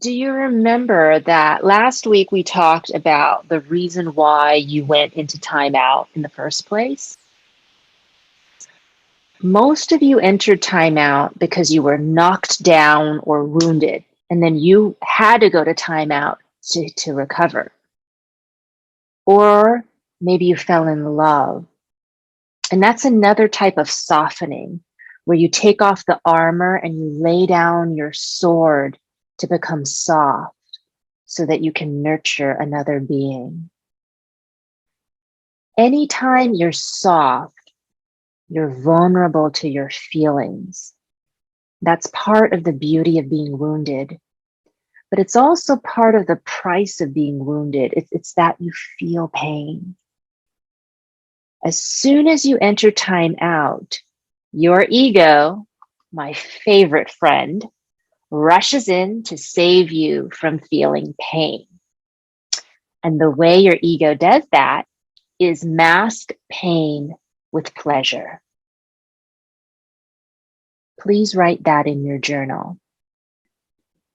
Do you remember that last week we talked about the reason why you went into timeout in the first place? Most of you entered timeout because you were knocked down or wounded, and then you had to go to timeout to recover. Or maybe you fell in love. And that's another type of softening where you take off the armor and you lay down your sword to become soft so that you can nurture another being. Anytime you're soft, you're vulnerable to your feelings. That's part of the beauty of being wounded. But it's also part of the price of being wounded. It's that you feel pain. As soon as you enter time out, your ego, my favorite friend, rushes in to save you from feeling pain. And the way your ego does that is mask pain with pleasure. Please write that in your journal.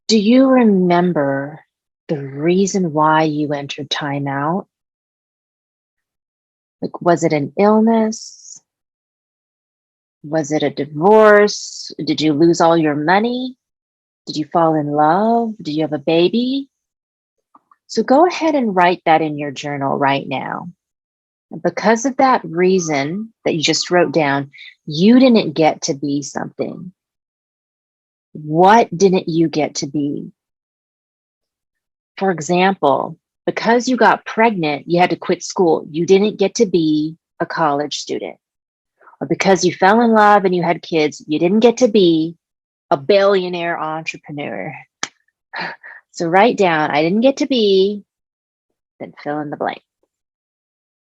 Do you remember the reason why you entered timeout? Like, was it an illness? Was it a divorce? Did you lose all your money? Did you fall in love? Did you have a baby? So go ahead and write that in your journal right now. And because of that reason that you just wrote down, you didn't get to be something. What didn't you get to be? For example, because you got pregnant, you had to quit school. You didn't get to be a college student. Or because you fell in love and you had kids, you didn't get to be a billionaire entrepreneur. So write down, I didn't get to be, then fill in the blank.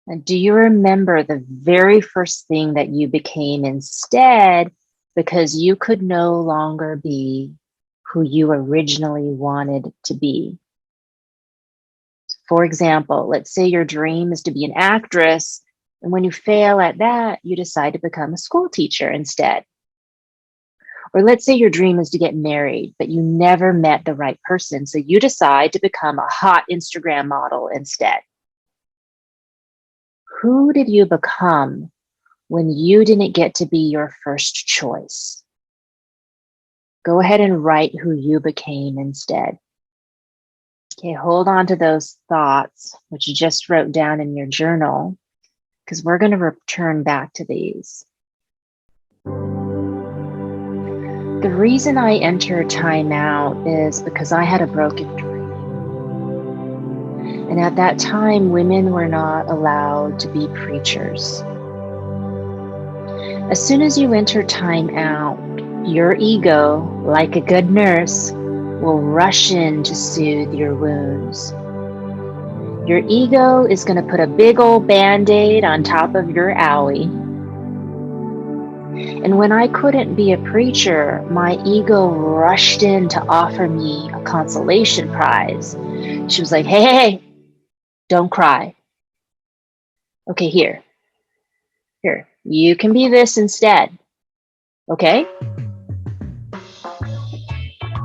And do you remember the very first thing that you became instead because you could no longer be who you originally wanted to be? For example, let's say your dream is to be an actress, and when you fail at that, you decide to become a school teacher instead. Or let's say your dream is to get married, but you never met the right person, so you decide to become a hot Instagram model instead. Who did you become when you didn't get to be your first choice? Go ahead and write who you became instead. Okay, hold on to those thoughts, which you just wrote down in your journal, because we're going to return back to these. The reason I entered timeout is because I had a broken dream. And at that time, women were not allowed to be preachers. As soon as you enter timeout, your ego, like a good nurse, will rush in to soothe your wounds. Your ego is going to put a big old Band-Aid on top of your owie. And when I couldn't be a preacher, my ego rushed in to offer me a consolation prize. She was like, hey, don't cry. Okay, here, you can be this instead. Okay?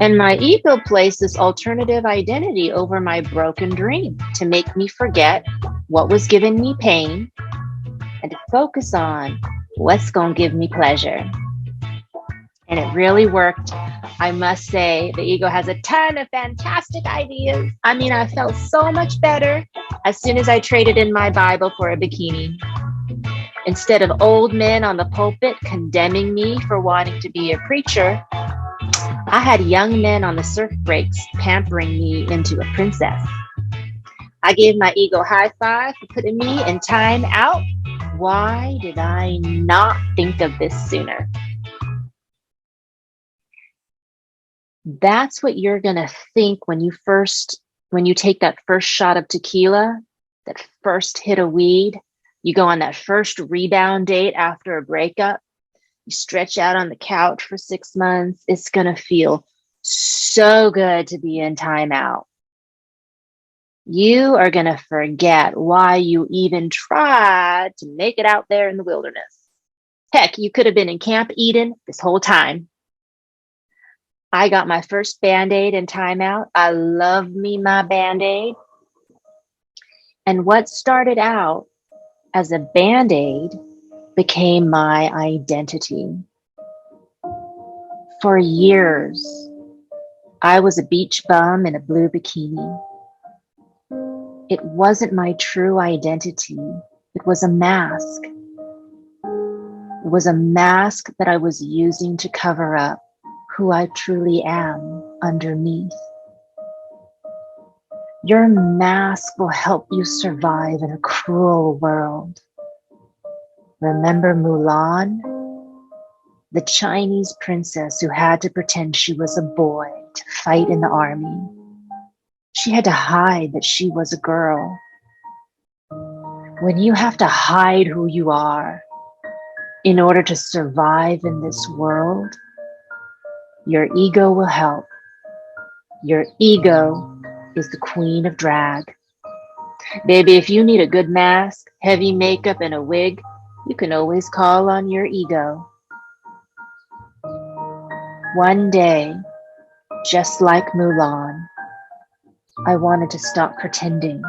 And my ego placed this alternative identity over my broken dream to make me forget what was giving me pain and to focus on what's going to give me pleasure. And it really worked. I must say, the ego has a ton of fantastic ideas. I mean, I felt so much better as soon as I traded in my Bible for a bikini. Instead of old men on the pulpit condemning me for wanting to be a preacher, I had young men on the surf breaks pampering me into a princess. I gave my ego a high five for putting me in time out. Why did I not think of this sooner? That's what you're going to think when you take that first shot of tequila, that first hit of weed, you go on that first rebound date after a breakup, you stretch out on the couch for 6 months. It's going to feel so good to be in timeout. You are going to forget why you even tried to make it out there in the wilderness. Heck, you could have been in Camp Eden this whole time. I got my first Band-Aid in timeout. I love me my Band-Aid. And what started out as a Band-Aid became my identity. For years, I was a beach bum in a blue bikini. It wasn't my true identity. It was a mask. It was a mask that I was using to cover up who I truly am underneath. Your mask will help you survive in a cruel world. Remember Mulan, the Chinese princess who had to pretend she was a boy to fight in the army? She had to hide that she was a girl. When you have to hide who you are in order to survive in this world, your ego will help. Your ego is the queen of drag. Baby, if you need a good mask, heavy makeup, and a wig, you can always call on your ego. One day, just like Mulan, I wanted to stop pretending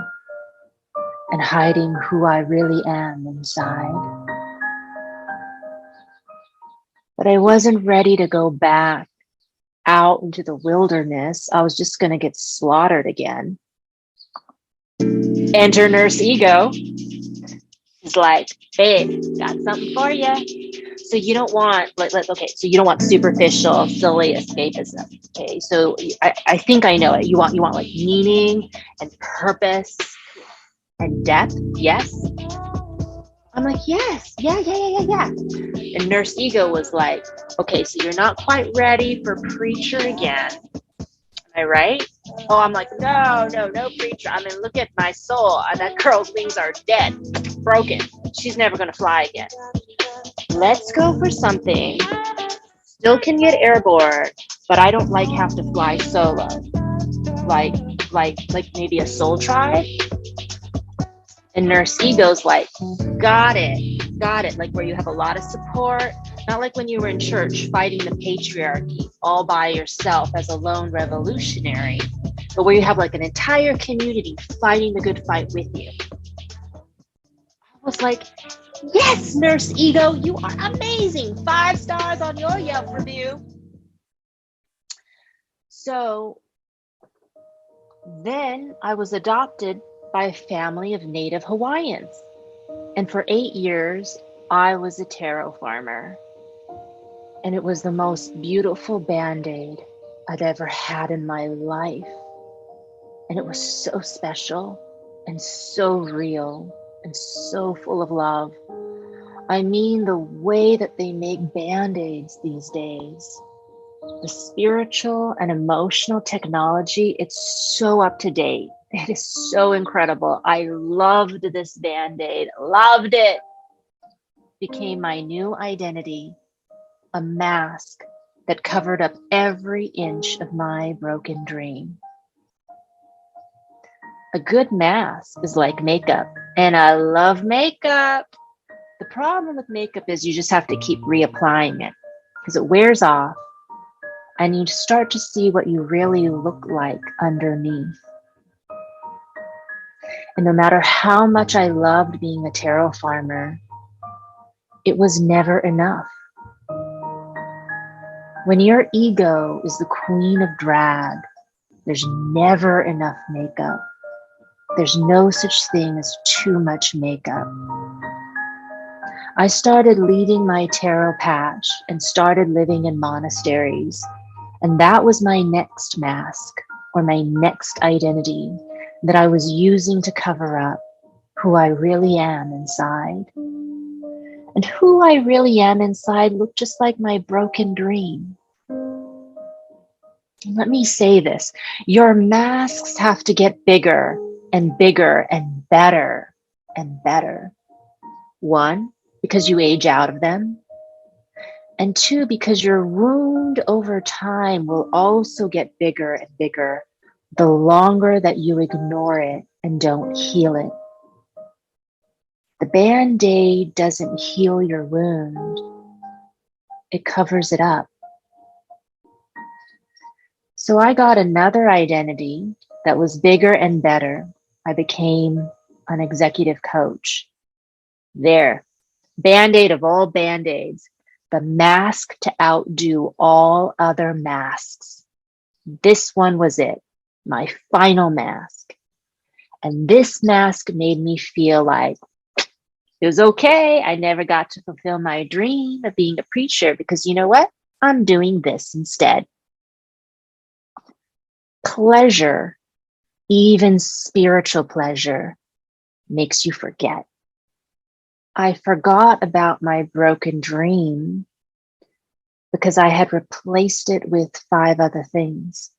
and hiding who I really am inside. But I wasn't ready to go back out into the wilderness. I was just going to get slaughtered again. Enter Nurse Ego. He's like, babe, got something for you. So you don't want, so you don't want superficial, silly escapism. Okay, so I think I know it. You want like meaning and purpose and depth. Yes. I'm like, yes, yeah. And Nurse Ego was like, okay, so you're not quite ready for preacher again. Am I right? Oh, I'm like, no, preacher. I mean, look at my soul. That girl's wings are dead, broken. She's never going to fly again. Let's go for something. Still can get airborne, but I don't like have to fly solo. Like maybe a soul tribe. And Nurse Ego's like, got it. Like where you have a lot of support, not like when you were in church fighting the patriarchy all by yourself as a lone revolutionary, but where you have like an entire community fighting the good fight with you. I was like, yes, Nurse Ego, you are amazing. 5 stars on your Yelp review. So then I was adopted by a family of native Hawaiians. And for 8 years, I was a taro farmer. And it was the most beautiful Band-Aid I'd ever had in my life. And it was so special and so real and so full of love. I mean, the way that they make Band-Aids these days, the spiritual and emotional technology, it's so up to date. It is so incredible. I loved this Band-Aid, loved it. Became my new identity, a mask that covered up every inch of my broken dream. A good mask is like makeup, and I love makeup. The problem with makeup is you just have to keep reapplying it because it wears off and you start to see what you really look like underneath. And no matter how much I loved being a taro farmer, it was never enough. When your ego is the queen of drag, there's never enough makeup. There's no such thing as too much makeup. I started leading my taro patch and started living in monasteries. And that was my next mask or my next identity that I was using to cover up who I really am inside. And who I really am inside looked just like my broken dream. Let me say this, your masks have to get bigger and bigger and better and better. 1, because you age out of them. And 2, because your wound over time will also get bigger and bigger the longer that you ignore it and don't heal it. The Band-Aid doesn't heal your wound. It covers it up. So I got another identity that was bigger and better. I became an executive coach. There, band-aid of all band-aids, the mask to outdo all other masks. This one was it, my final mask. And this mask made me feel like it was okay. I never got to fulfill my dream of being a preacher because you know what? I'm doing this instead. Pleasure, even spiritual pleasure, makes you forget. I forgot about my broken dream because I had replaced it with 5 other things.